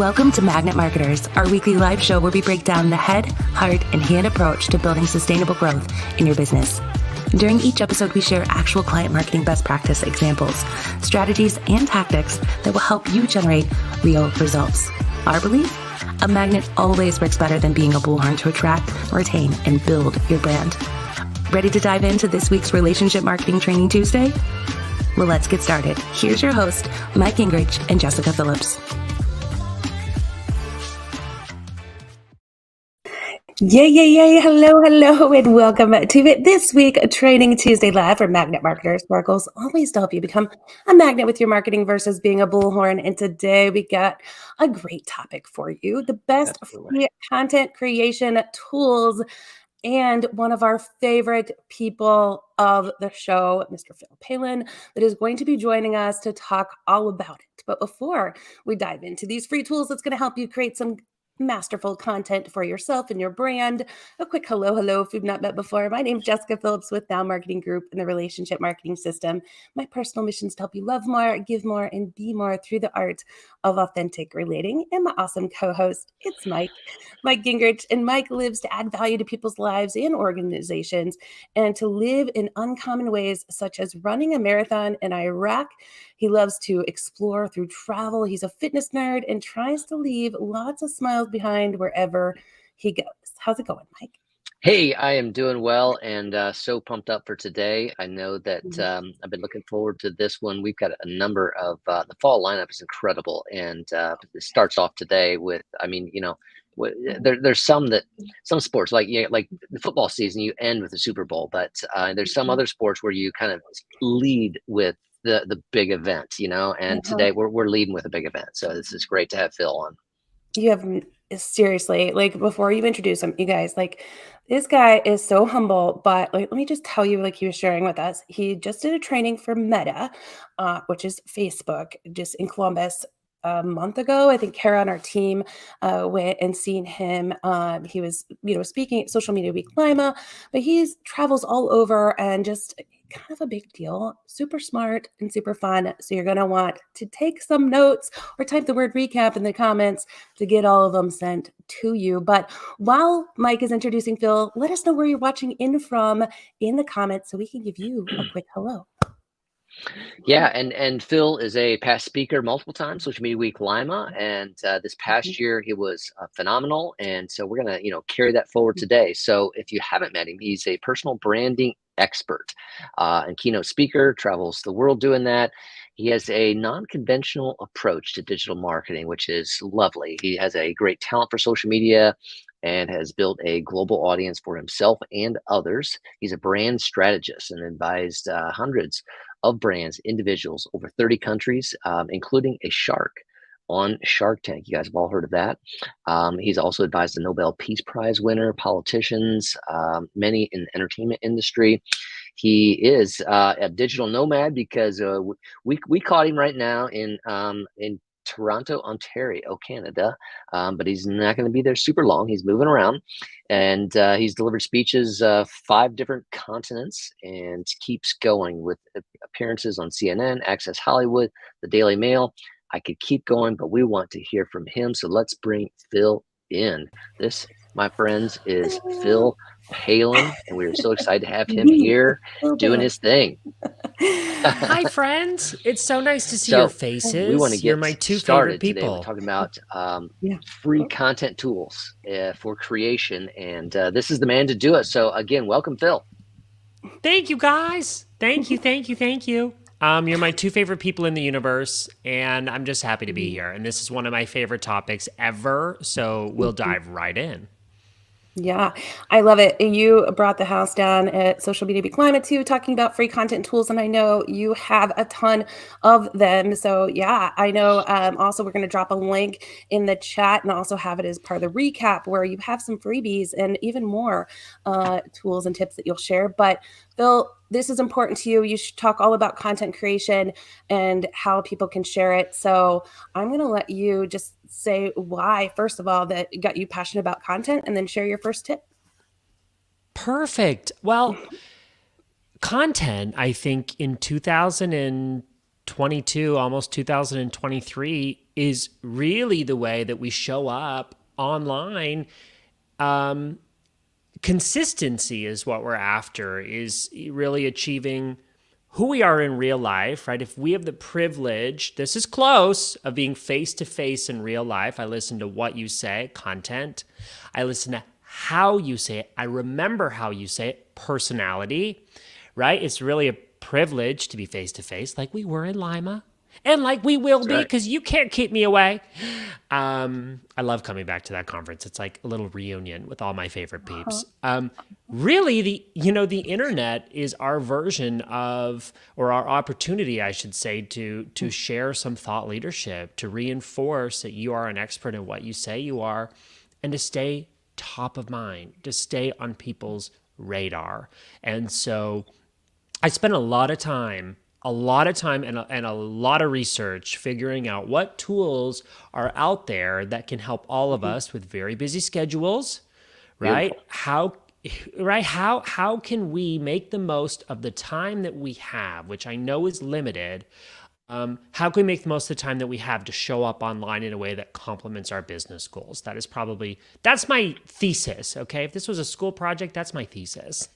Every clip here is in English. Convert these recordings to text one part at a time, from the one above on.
Welcome to Magnet Marketers, our weekly live show where we break down the head, heart, and hand approach to building sustainable growth in your business. During each episode, we share actual client marketing best practice examples, strategies, and tactics that will help you generate real results. Our belief? A magnet always works better than being a bullhorn to attract, retain, and build your brand. Ready to dive into this week's Relationship Marketing Training Tuesday? Well, let's get started. Here's your host, Mike Gingerich and Jessika Phillips. Yay. Hello, and welcome to it this week, Training Tuesday Live for Magnet Marketers. Our goal is always to help you become a magnet with your marketing versus being a bullhorn. And today we got a great topic for you, the best free content creation tools. And one of our favorite people of the show, Mr. Phil Pallen, that is going to be joining us to talk all about it. But before we dive into these free tools that's going to help you create some masterful content for yourself and your brand, a quick hello if we've not met before. My name is Jessika Phillips with Now Marketing Group and the Relationship Marketing System. My personal mission is to help you love more, give more, and be more through the art of authentic relating. And my awesome co-host, it's Mike Gingerich. And Mike lives to add value to people's lives and organizations and to live in uncommon ways, such as running a marathon in Iraq. He loves to explore through travel. He's a fitness nerd and tries to leave lots of smiles behind wherever he goes. How's it going, Mike? Hey, I am doing well and so pumped up for today. I know that I've been looking forward to this one. We've got a number of the fall lineup is incredible, and it starts off today with, there's some sports like the football season, you end with the Super Bowl, but there's some other sports where you kind of lead with the big event, and today we're leading with a big event. So this is great to have Phil on. You have seriously, before you introduce him, you guys, this guy is so humble, but let me just tell you, he was sharing with us, he just did a training for Meta, which is Facebook, just in Columbus a month ago. I think Kara on our team went and seen him. He was, speaking at Social Media Week Lima, but he travels all over and just kind of a big deal, super smart and super fun. So you're going to want to take some notes or type the word recap in the comments to get all of them sent to you. But while Mike is introducing Phil, let us know where you're watching in from in the comments so we can give you a quick hello. Yeah, and Phil is a past speaker multiple times, Social Media Week Lima, and this past year he was phenomenal, and so we're gonna carry that forward today. So if you haven't met him, he's a personal branding expert and keynote speaker, travels the world doing that. He has a non-conventional approach to digital marketing, which is lovely. He has a great talent for social media and has built a global audience for himself and others. He's a brand strategist and advised hundreds of brands, individuals, over 30 countries, including a shark on Shark Tank. You guys have all heard of that. He's also advised the Nobel Peace Prize winner, politicians, many in the entertainment industry. He is a digital nomad because we caught him right now in Toronto, Ontario, Canada, but he's not going to be there super long. He's moving around, and he's delivered speeches 5 different continents and keeps going with appearances on CNN, Access Hollywood, the Daily Mail. I could keep going, but we want to hear from him. So let's bring Phil in. This, my friends, is Phil Pallen, and we are so excited to have him here doing his thing. Hi, friends. It's so nice to see your faces. We want to get You're my 2 favorite people. Today. We're talking about free content tools for creation, and this is the man to do it. So again, welcome, Phil. Thank you, guys. Thank you. You're my 2 favorite people in the universe, and I'm just happy to be here. And this is one of my favorite topics ever, so we'll dive right in. Yeah, I love it. You brought the house down at Social Media Week Climate too, talking about free content tools, and I know you have a ton of them. So yeah, I know. Also, we're going to drop a link in the chat and also have it as part of the recap where you have some freebies and even more tools and tips that you'll share. But Phil, this is important to you. You should talk all about content creation and how people can share it. So I'm going to let you just say why, first of all, that got you passionate about content, and then share your first tip. Perfect. Well, content, I think in 2010, 2022, almost 2023, is really the way that we show up online. Consistency is what we're after, is really achieving who we are in real life, right? If we have the privilege, this is close, of being face to face in real life. I listen to what you say, content. I listen to how you say it. I remember how you say it, personality, right? It's really a privilege to be face to face, like we were in Lima, and like we will be, because you can't keep me away. I love coming back to that conference. It's like a little reunion with all my favorite peeps. Really, the internet is our version of, or our opportunity, I should say, to share some thought leadership, to reinforce that you are an expert in what you say you are, and to stay top of mind, to stay on people's radar. And so I spent a lot of time and a lot of research figuring out what tools are out there that can help all of us with very busy schedules, right? How can we make the most of the time that we have, which I know is limited? How can we make the most of the time that we have to show up online in a way that complements our business goals? That's my thesis, okay? If this was a school project, that's my thesis.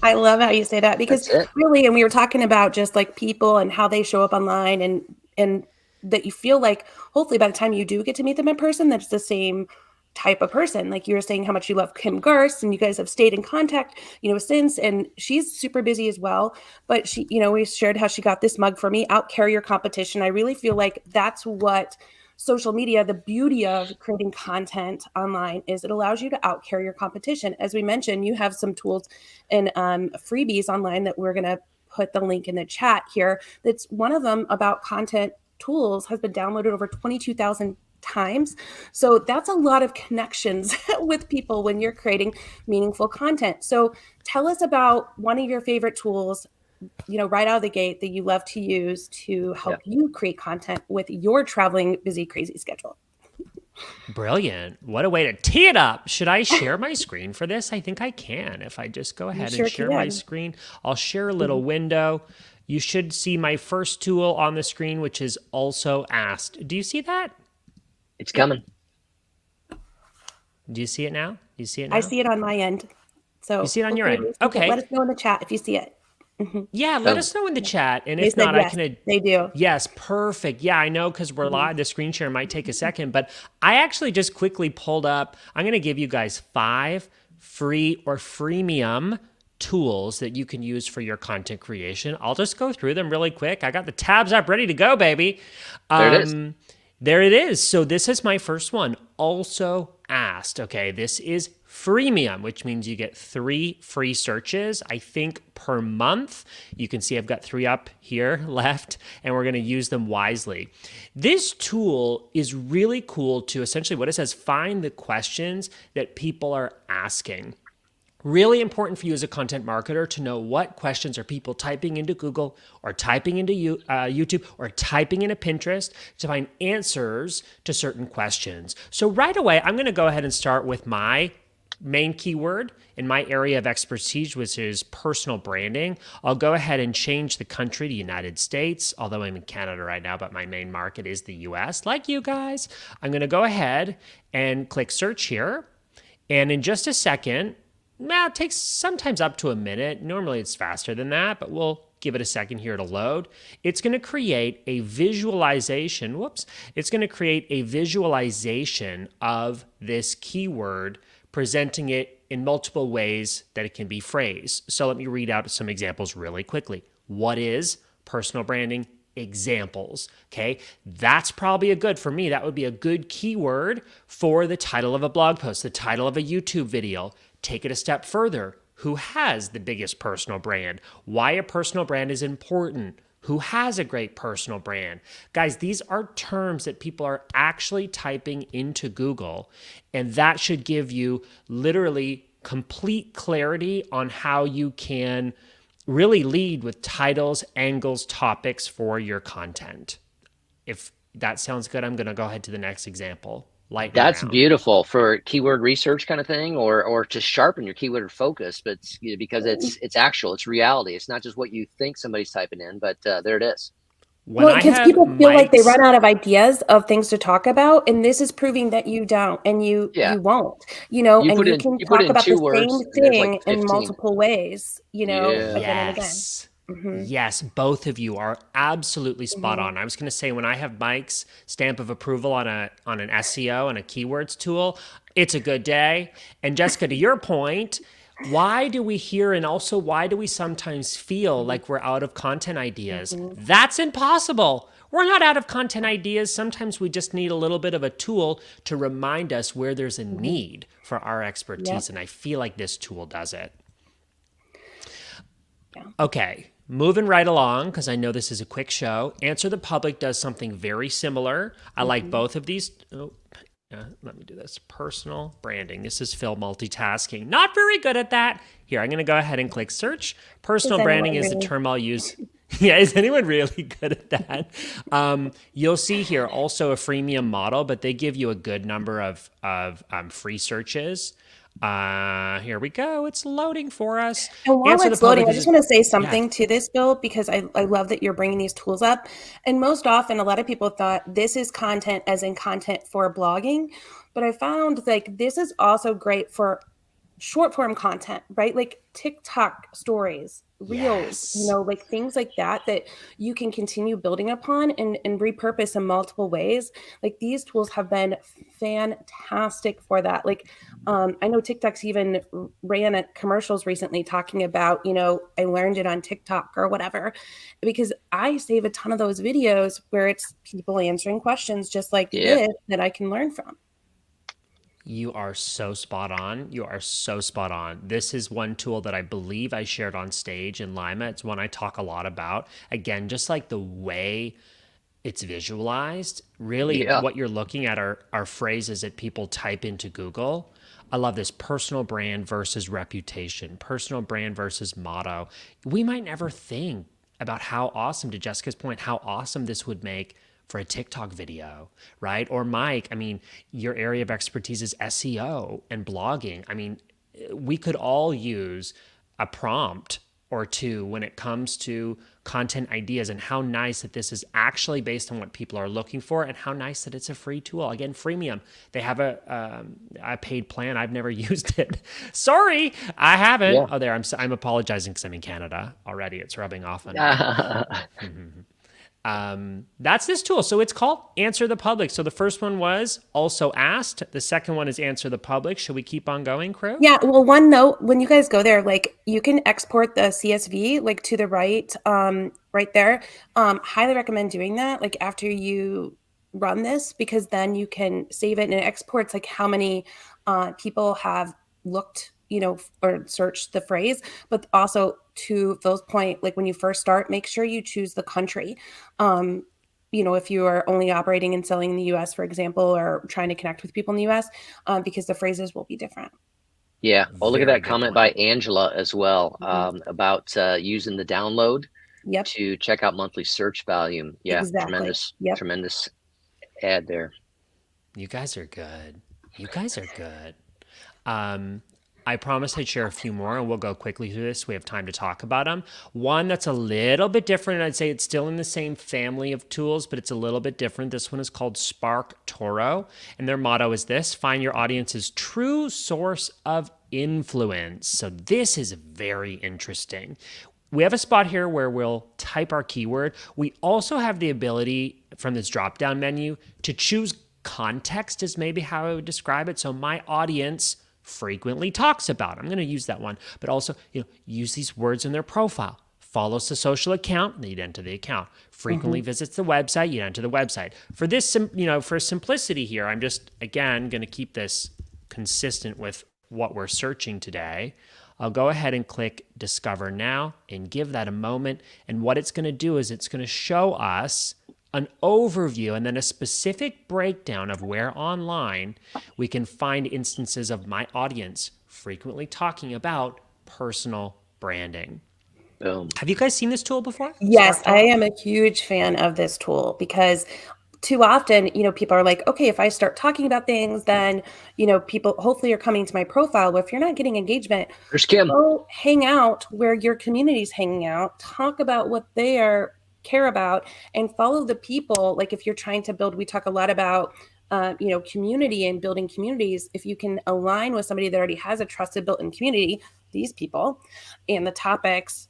I love how you say that, because really, and we were talking about just like people and how they show up online, and that you feel like hopefully by the time you do get to meet them in person, that's the same type of person. Like you were saying how much you love Kim Garst, and you guys have stayed in contact, since, and she's super busy as well. But she, we shared how she got this mug for me, out carry your competition. I really feel like that's what social media, the beauty of creating content online, is it allows you to out carry your competition. As we mentioned, you have some tools and freebies online that we're going to put the link in the chat here. That's one of them about content tools, has been downloaded over 22,000 times. So that's a lot of connections with people when you're creating meaningful content. So tell us about one of your favorite tools, right out of the gate, that you love to use to help you create content with your traveling, busy, crazy schedule. Brilliant. What a way to tee it up. Should I share my screen for this? I think I can. If I just go ahead and share my screen, I'll share a little window. You should see my first tool on the screen, which is also asked. Do you see that? It's coming. Do you see it now? I see it on my end. So you see it on your end. Okay. Let us know in the chat if you see it. Yeah, let us know in the chat. And if not, yes, they do. Yes, perfect. Yeah, I know, because we're live. The screen share might take a second, but I actually just quickly pulled up. I'm going to give you guys 5 free or freemium tools that you can use for your content creation. I'll just go through them really quick. I got the tabs up ready to go, baby. There it is. So this is my first one. Also asked. Okay, this is freemium, which means you get 3 free searches, I think, per month. You can see I've got 3 up here left, and we're going to use them wisely. This tool is really cool to essentially, what it says, find the questions that people are asking. Really important for you as a content marketer to know what questions are people typing into Google or typing into YouTube or typing into Pinterest to find answers to certain questions. So right away, I'm going to go ahead and start with my main keyword in my area of expertise, which is personal branding. I'll go ahead and change the country to United States, although I'm in Canada right now, but my main market is the US, like you guys. I'm going to go ahead and click search here. And in just a second, it takes sometimes up to a minute. Normally it's faster than that, but we'll give it a second here to load. It's going to create a visualization. It's going to create a visualization of this keyword, presenting it in multiple ways that it can be phrased. So let me read out some examples really quickly. What is personal branding? Examples. Okay, that's probably for me, that would be a good keyword for the title of a blog post, the title of a YouTube video. Take it a step further. Who has the biggest personal brand? Why a personal brand is important? Who has a great personal brand? Guys, these are terms that people are actually typing into Google, and that should give you literally complete clarity on how you can really lead with titles, angles, topics for your content. If that sounds good, I'm going to go ahead to the next example. That's beautiful for keyword research kind of thing, or to sharpen your keyword focus, but because it's actual, it's reality. It's not just what you think somebody's typing in, but there it is. When Well, I because have people feel like they mics, run out of ideas of things to talk about, and this is proving that you don't, and you Yeah. won't, You and put you in can you put talk in about the 2 same words and there's like thing in 15. multiple ways, Yeah. again and again. yes. Mhm, Yes, both of you are absolutely spot mhm, on. I was going to say when I have Mike's stamp of approval on an SEO and a keywords tool, it's a good day. And Jessica, to your point, why do we hear and also why do we sometimes feel mhm, like we're out of content ideas? mhm, That's impossible. We're not out of content ideas. Sometimes we just need a little bit of a tool to remind us where there's a mhm. need for our Yep. expertise. And I feel like this tool does it. Yeah. Okay, moving right along, because I know this is a quick show. Answer the Public does something very similar. I like Mhm. both of these. Oh, let me do this. Personal branding. This is Phil multitasking. Not very good at that. Here, I'm going to go ahead and click search. Is Personal branding anyone is the really? term I'll use. Yeah, is anyone really good at that? You'll see here also a freemium model, but they give you a good number of free searches. Here we go. It's loading for us. And while Answer the it's loading, Public I is just want to say yeah. something to this, Bill, because I love that you're bringing these tools up. And most often, a lot of people thought this is content as in content for blogging. But I found like this is also great for short form content, right? Like TikTok stories, reels, Yes. like things like that that you can continue building upon and repurpose in multiple ways. Like these tools have been fantastic for that. Like I know TikTok's even ran at commercials recently talking about, I learned it on TikTok or whatever, because I save a ton of those videos where it's people answering questions just like Yeah. this that I can learn from. You are so spot on. You are so spot on. This is one tool that I believe I shared on stage in Lima. It's one I talk a lot about. Again, just like the way it's visualized, really Yeah. what you're looking at are phrases that people type into Google. I love this personal brand versus reputation, personal brand versus motto. We might never think about how awesome, to Jessica's point, how awesome this would make for a TikTok video, right? Or Mike, I mean, your area of expertise is SEO and blogging. I mean, we could all use a prompt or two when it comes to content ideas, and how nice that this is actually based on what people are looking for, and how nice that it's a free tool. Again, freemium. They have a paid plan. I've never used it. Sorry, I haven't. Yeah. Oh, there. I'm apologizing because I'm in Canada already. It's rubbing off on me. That's this tool. So it's called Answer the Public. So the first one was Also Asked. The second one is Answer the Public. Should we keep on going, crew? Yeah, well, one note, when you guys go there, like you can export the CSV like to the right there. Highly recommend doing that like after you run this, because then you can save it and it exports like how many people have looked, or searched the phrase. But also to Phil's point, like when you first start, make sure you choose the country. If you are only operating and selling in the US, for example, or trying to connect with people in the US, because the phrases will be different. Yeah. Oh, look at Very that good comment by point. Angela as well, Mhm. about using the download Yep, to check out monthly search volume. Yeah, exactly. tremendous, Yep. tremendous ad there. You guys are good. You guys are good. I promised I'd share a few more, and we'll go quickly through this. We have time to talk about them. One that's a little bit different. I'd say it's still in the same family of tools, but it's a little bit different. This one is called Spark Toro, and their motto is this: find your audience's true source of influence. So this is very interesting. We have a spot here where we'll type our keyword. We also have the ability from this drop down menu to choose context, is maybe how I would describe it. So my audience frequently talks about. I'm going to use that one, but also, use these words in their profile. Follows the social account, you'd enter the account. Frequently Mhm. visits the website, you'd enter the website. For this, for simplicity here, I'm just, again, going to keep this consistent with what we're searching today. I'll go ahead and click Discover Now and give that a moment. And what it's going to do is it's going to show us an overview and then a specific breakdown of where online we can find instances of my audience frequently talking about personal branding. Boom. Have you guys seen this tool before? Yes, Spark I Toro? am a huge fan of this tool because too often, people are like, okay, if I start talking about things, then, people hopefully are coming to my profile. But if you're not getting engagement, There's Kim. go hang out where your community's hanging out. Talk about what they are care about, and follow the people. Like if you're trying to build, we talk a lot about community and building communities. If you can align with somebody that already has a trusted built-in community, these people, and the topics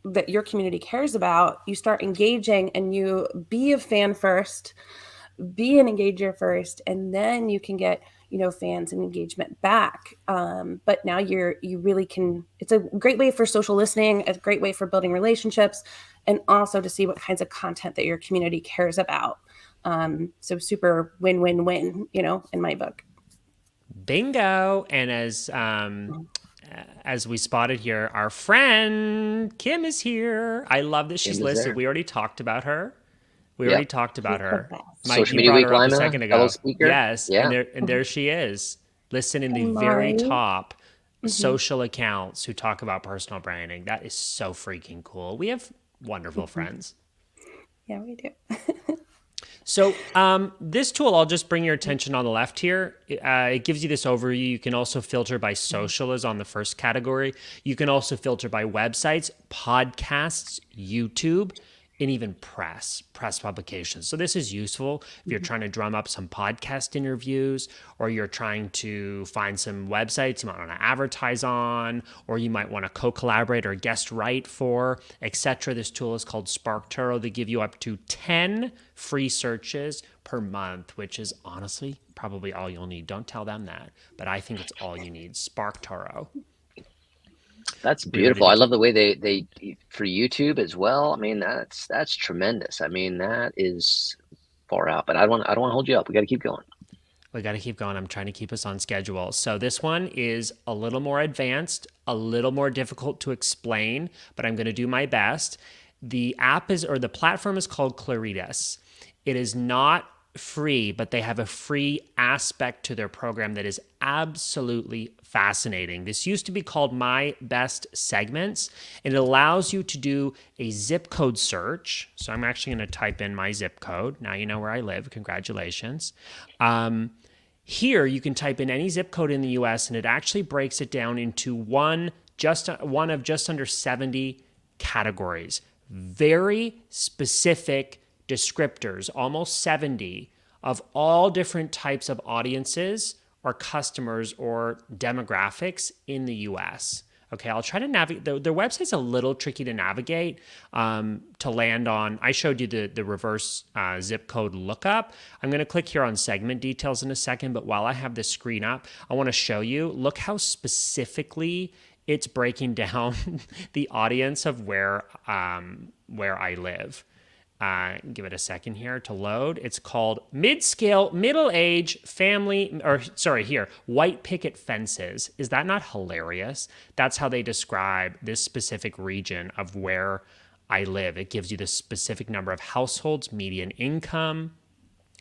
that your community cares about, you start engaging, and you be a fan first, be an engager first, and then you can get fans and engagement back. But now you really can. It's a great way for social listening, a great way for building relationships, and also to see what kinds of content that your community cares about. So super win-win-win, in my book. Bingo. And as we spotted here, our friend Kim is here. I love that she's listed. We already talked about her. Already talked about her. Mike, Social you Media brought Week her up a Lima, second ago. fellow speaker. Yes, Yeah. and there she is, listed in the very top social accounts who talk about personal branding. That is so freaking cool. We have wonderful friends. Yeah, we do. So this tool, I'll just bring your attention on the left here. It gives you this overview. You can also filter by social as on the first category. You can also filter by websites, podcasts, YouTube, and even press publications. So this is useful if you're trying to drum up some podcast interviews, or you're trying to find some websites you might want to advertise on, or you might want to co-collaborate or guest write for, etc. This tool is called SparkToro. They give you up to 10 free searches per month, which is honestly probably all you'll need. Don't tell them that, but I think it's all you need. SparkToro. That's beautiful. I love the way they for YouTube as well. I mean, that's tremendous. I mean, that is far out, but I don't want to hold you up. We got to keep going. We got to keep going. I'm trying to keep us on schedule. So this one is a little more advanced, a little more difficult to explain, but I'm going to do my best. The platform is called Claritas. It is not free, but they have a free aspect to their program that is absolutely fascinating. This used to be called My Best Segments, and it allows you to do a zip code search. So I'm actually going to type in my zip code. Now you know where I live. Congratulations. Here you can type in any zip code in the US, and it actually breaks it down into one of just under 70 categories. Very specific descriptors, almost 70, of all different types of audiences or customers or demographics in the US. Okay, I'll try to navigate. Their website's a little tricky to navigate to land on. I showed you the reverse zip code lookup. I'm going to click here on segment details in a second, but while I have this screen up, I want to show you, look how specifically it's breaking down the audience of where I live. Give it a second here to load. It's called mid-scale, middle-age, white picket fences. Is that not hilarious? That's how they describe this specific region of where I live. It gives you the specific number of households, median income.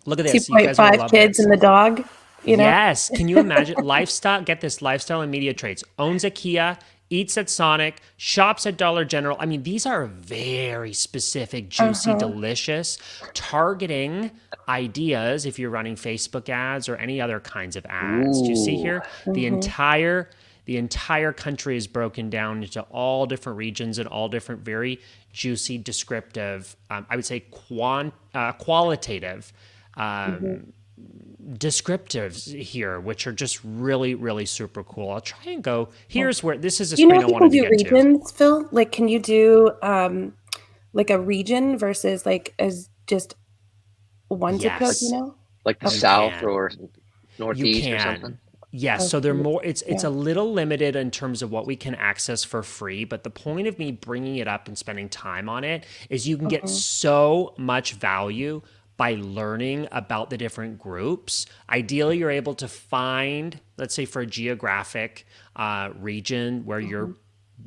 Look at this. 2.5 kids and the dog. Yes. Can you imagine? Lifestyle, get this, lifestyle and media traits. Owns a Kia, eats at Sonic, shops at Dollar General. I mean, these are very specific, juicy, delicious, targeting ideas if you're running Facebook ads or any other kinds of ads. Do you see here? The entire country is broken down into all different regions and all different very juicy, descriptive, I would say qualitative descriptives here, which are just really, really super cool. I'll try and go. Here's where this is a screen I wanted to get regions, to. Phil, like, can you do like a region versus like as just one zip code? Like the South or Northeast or something. Yes, so they're more. It's a little limited in terms of what we can access for free. But the point of me bringing it up and spending time on it is you can get so much value by learning about the different groups. Ideally, you're able to find, let's say for a geographic region where your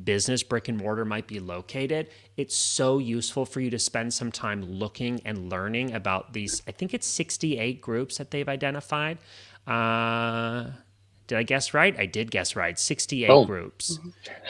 business brick and mortar might be located. It's so useful for you to spend some time looking and learning about these. I think it's 68 groups that they've identified. Did I guess right? I did guess right. 68 groups.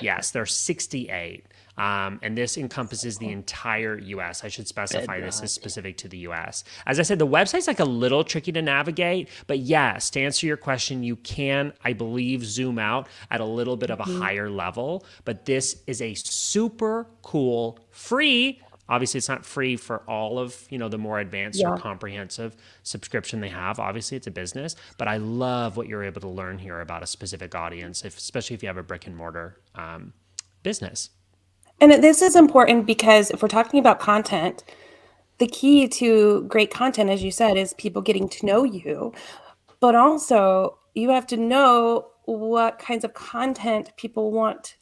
Yes, there are 68. And this encompasses the entire U.S. I should specify this is specific to the U.S. As I said, the website's like a little tricky to navigate, but yes, to answer your question, you can, I believe, zoom out at a little bit of a higher level, but this is a super cool, free Obviously, it's not free for all of, the more advanced or comprehensive subscription they have. Obviously, it's a business, but I love what you're able to learn here about a specific audience, especially if you have a brick and mortar business. And this is important because if we're talking about content, the key to great content, as you said, is people getting to know you, but also you have to know what kinds of content people want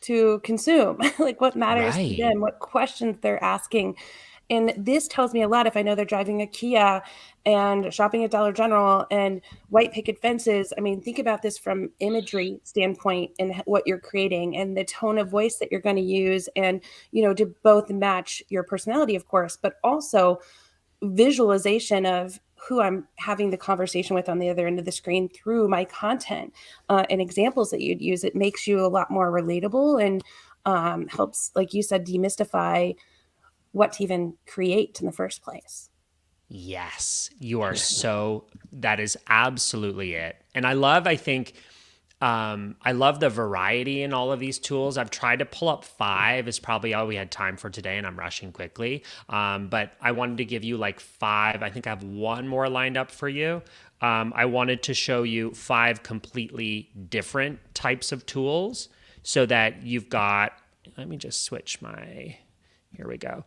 to consume, like what matters to Right. them, what questions they're asking. And this tells me a lot if I know they're driving a Kia and shopping at Dollar General and white picket fences. I mean, think about this from imagery standpoint and what you're creating and the tone of voice that you're going to use, and to both match your personality, of course, but also visualization of who I'm having the conversation with on the other end of the screen through my content, and examples that you'd use. It makes you a lot more relatable and helps, like you said, demystify what to even create in the first place. Yes, you are that is absolutely it. And I love the variety in all of these tools. I've tried to pull up 5 is probably all we had time for today, and I'm rushing quickly. But I wanted to give you like 5. I think I have one more lined up for you. I wanted to show you 5 completely different types of tools so that you've got, let me just switch here we go.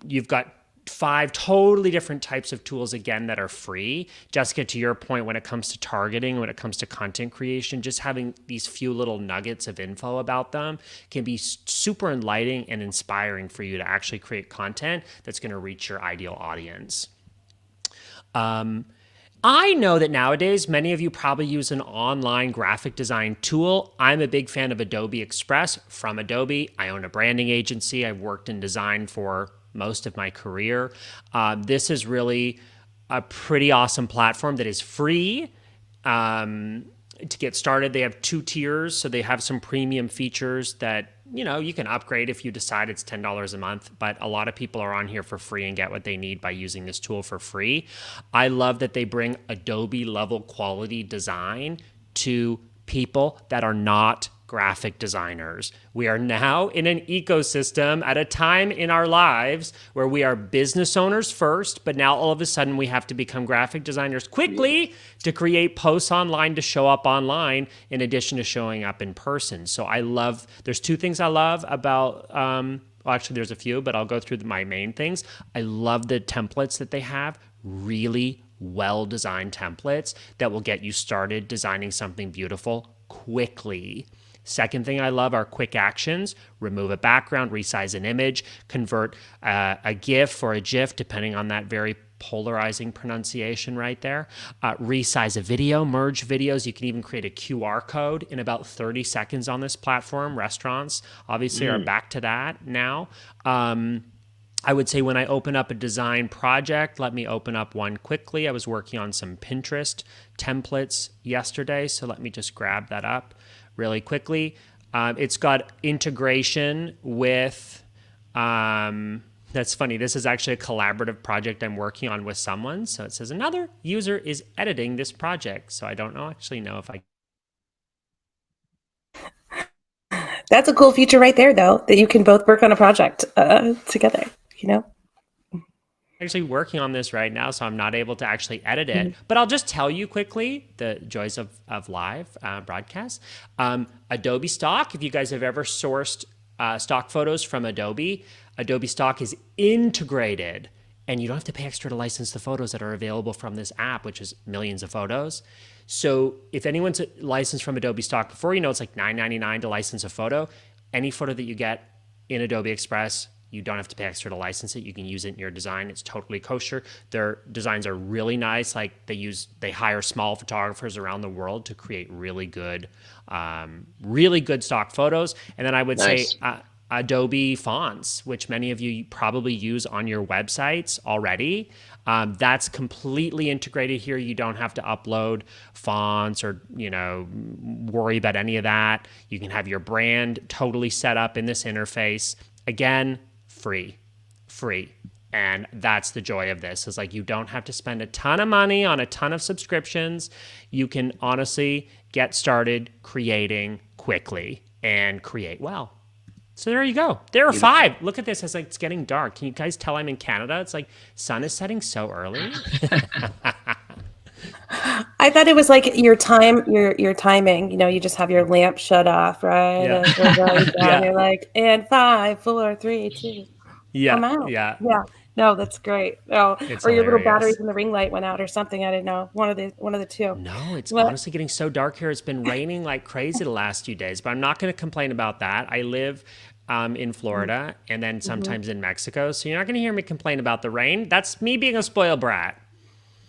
You've got 5 totally different types of tools, again, that are free. Jessika, to your point, when it comes to targeting, when it comes to content creation, just having these few little nuggets of info about them can be super enlightening and inspiring for you to actually create content that's going to reach your ideal audience. I know that nowadays, many of you probably use an online graphic design tool. I'm a big fan of Adobe Express from Adobe. I own a branding agency. I've worked in design for most of my career. This is really a pretty awesome platform that is free. To get started, they have 2 tiers. So they have some premium features that, you can upgrade if you decide it's $10 a month, but a lot of people are on here for free and get what they need by using this tool for free. I love that they bring Adobe level quality design to people that are not graphic designers. We are now in an ecosystem at a time in our lives where we are business owners first, but now all of a sudden we have to become graphic designers quickly to create posts online to show up online in addition to showing up in person. So there's 2 things I love about, well, actually there's a few, but I'll go through my main things. I love the templates that they have, really well-designed templates that will get you started designing something beautiful quickly. Second thing I love are quick actions. Remove a background, resize an image, convert a GIF or a GIF, depending on that very polarizing pronunciation right there. Resize a video, merge videos. You can even create a QR code in about 30 seconds on this platform. Restaurants obviously are back to that now. I would say when I open up a design project, let me open up one quickly. I was working on some Pinterest templates yesterday, so let me just grab that up really quickly. It's got integration with, that's funny, this is actually a collaborative project I'm working on with someone. So it says another user is editing this project. So I don't actually know if I... That's a cool feature right there, though, that you can both work on a project together, Actually working on this right now, so I'm not able to actually edit it. But I'll just tell you quickly the joys of live broadcast. Adobe Stock, if you guys have ever sourced stock photos from Adobe, Adobe Stock is integrated, and you don't have to pay extra to license the photos that are available from this app, which is millions of photos. So if anyone's licensed from Adobe Stock before, it's like $9.99 to license a photo. Any photo that you get in Adobe Express, you don't have to pay extra to license it. You can use it in your design. It's totally kosher. Their designs are really nice. Like they hire small photographers around the world to create really good stock photos. And then I would say Adobe fonts, which many of you probably use on your websites already. That's completely integrated here. You don't have to upload fonts or, worry about any of that. You can have your brand totally set up in this interface. Again, free. And that's the joy of this, is like you don't have to spend a ton of money on a ton of subscriptions. You can honestly get started creating quickly and create well. So there you go. There are 5. Look at this as like it's getting dark. Can you guys tell I'm in Canada? It's like sun is setting so early. I thought it was like your timing. You just have your lamp shut off, right? Yeah. As we're going down, Yeah. you're like, and 5, 4, 3, 2, I'm out. Yeah. No, that's great. Oh, It's or your little hilarious. batteries in the ring light went out or something. I didn't know. One of the two. No, it's But honestly getting so dark here. It's been raining like crazy the last few days, but I'm not going to complain about that. I live in Florida and then sometimes in Mexico, so you're not going to hear me complain about the rain. That's me being a spoiled brat.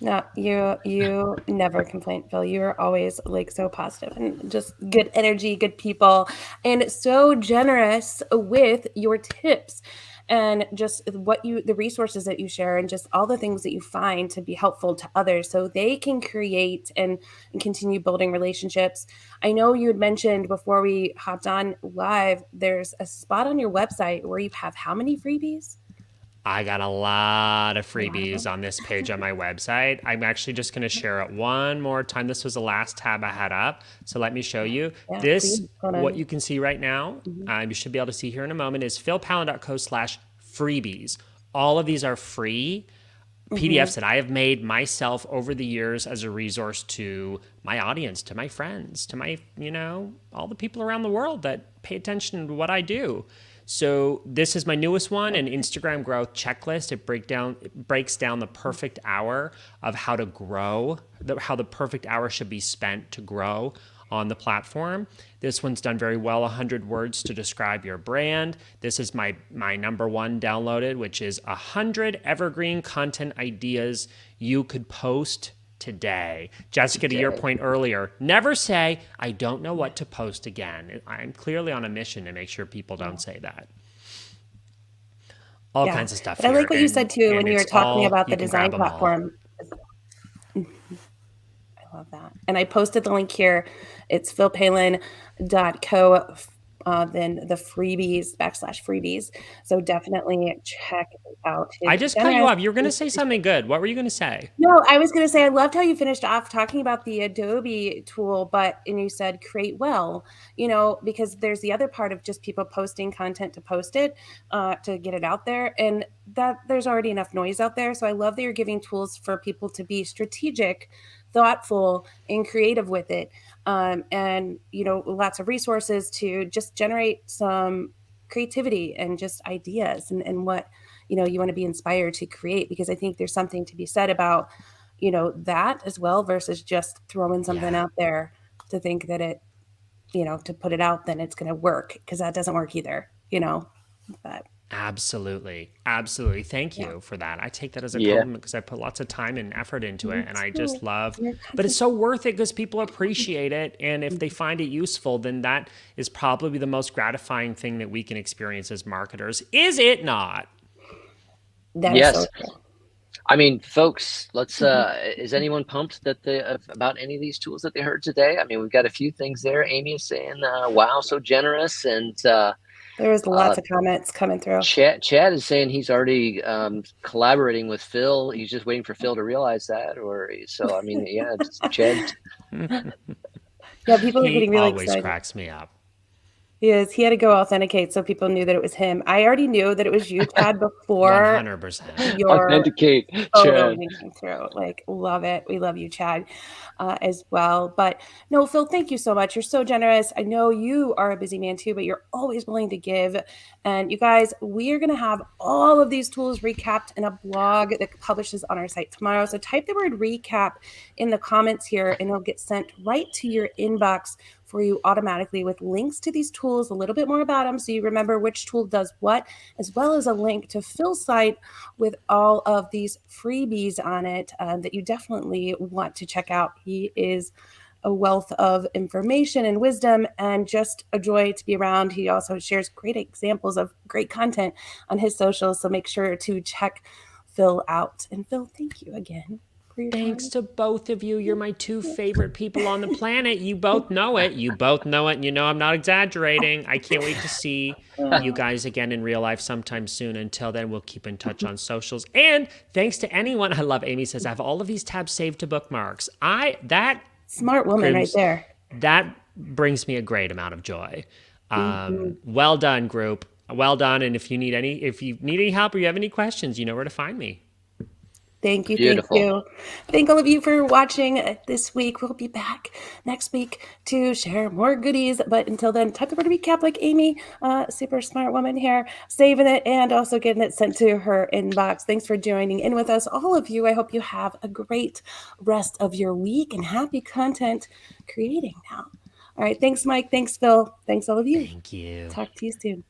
no, you never complain, Phil. You're always like so positive and just good energy, good people, and so generous with your tips and just the resources that you share and just all the things that you find to be helpful to others so they can create and continue building relationships. I know you had mentioned before we hopped on live, there's a spot on your website where you have how many freebies? I got a lot of freebies on this page on my website. I'm actually just going to share it one more time. This was the last tab I had up. So let me show you. Yeah, This, please. Hold on. what you can see right now, you should be able to see here in a moment, is philpallen.co/freebies. All of these are free PDFs that I have made myself over the years as a resource to my audience, to my friends, to my, all the people around the world that pay attention to what I do. So this is my newest one, an Instagram growth checklist. It breaks down the perfect hour of how to grow, how the perfect hour should be spent to grow on the platform. This one's done very well, 100 words to describe your brand. This is my number one downloaded, which is 100 evergreen content ideas you could post today. Jessica, to your point earlier, never say, I don't know what to post again. I'm clearly on a mission to make sure people don't say that. All kinds of stuff But here. I like what you said too when you were talking about the you can design grab 'em all. platform. I love that. And I posted the link here. It's philpallen.co, then the freebies /freebies. So definitely check out his I just cut you off. You were going to say something good. What were you going to say? No, I was going to say, I loved how you finished off talking about the Adobe tool, and you said create well, because there's the other part of just people posting content to post it, to get it out there. And that there's already enough noise out there. So I love that you're giving tools for people to be strategic, thoughtful, and creative with it. And, lots of resources to just generate some creativity and just ideas and what, you want to be inspired to create, because I think there's something to be said about, that as well, versus just throwing something out there to think that it, to put it out, then it's going to work, because that doesn't work either, but. Absolutely. Thank you for that. I take that as a compliment because I put lots of time and effort into it, and I just love, but it's so worth it because people appreciate it. And if they find it useful, then that is probably the most gratifying thing that we can experience as marketers. Is it not? Yes. So cool. I mean, folks, let's, is anyone pumped about any of these tools that they heard today? I mean, we've got a few things there. Amy is saying, wow, so generous. And, there's lots of comments coming through. Chad is saying he's already collaborating with Phil. He's just waiting for Phil to realize that. So, I mean, Chad. Yeah, people are getting really always excited. Cracks me up. He had to go authenticate so people knew that it was him. I already knew that it was you, Chad, before 100%. your authenticate, Chad. Came through. Like, love it. We love you, Chad, as well. But no, Phil, thank you so much. You're so generous. I know you are a busy man too, but you're always willing to give. And you guys, we are going to have all of these tools recapped in a blog that publishes on our site tomorrow. So type the word recap in the comments here, and it'll get sent right to your inbox for you automatically with links to these tools, a little bit more about them so you remember which tool does what, as well as a link to Phil's site with all of these freebies on it that you definitely want to check out. He is a wealth of information and wisdom and just a joy to be around. He also shares great examples of great content on his socials, so make sure to check Phil out. And Phil, thank you again. Thanks to both of you. You're my two favorite people on the planet. You both know it. And I'm not exaggerating. I can't wait to see you guys again in real life sometime soon. Until then, we'll keep in touch on socials. And thanks to anyone. I love Amy says, I have all of these tabs saved to bookmarks. That smart woman right there. That brings me a great amount of joy. Well done, group. Well done. And if you need any help or you have any questions, you know where to find me. Thank you. Beautiful. Thank you. Thank all of you for watching this week. We'll be back next week to share more goodies. But until then, type the word recap like Amy, super smart woman here, saving it and also getting it sent to her inbox. Thanks for joining in with us, all of you. I hope you have a great rest of your week and happy content creating now. All right. Thanks, Mike. Thanks, Phil. Thanks, all of you. Thank you. Talk to you soon.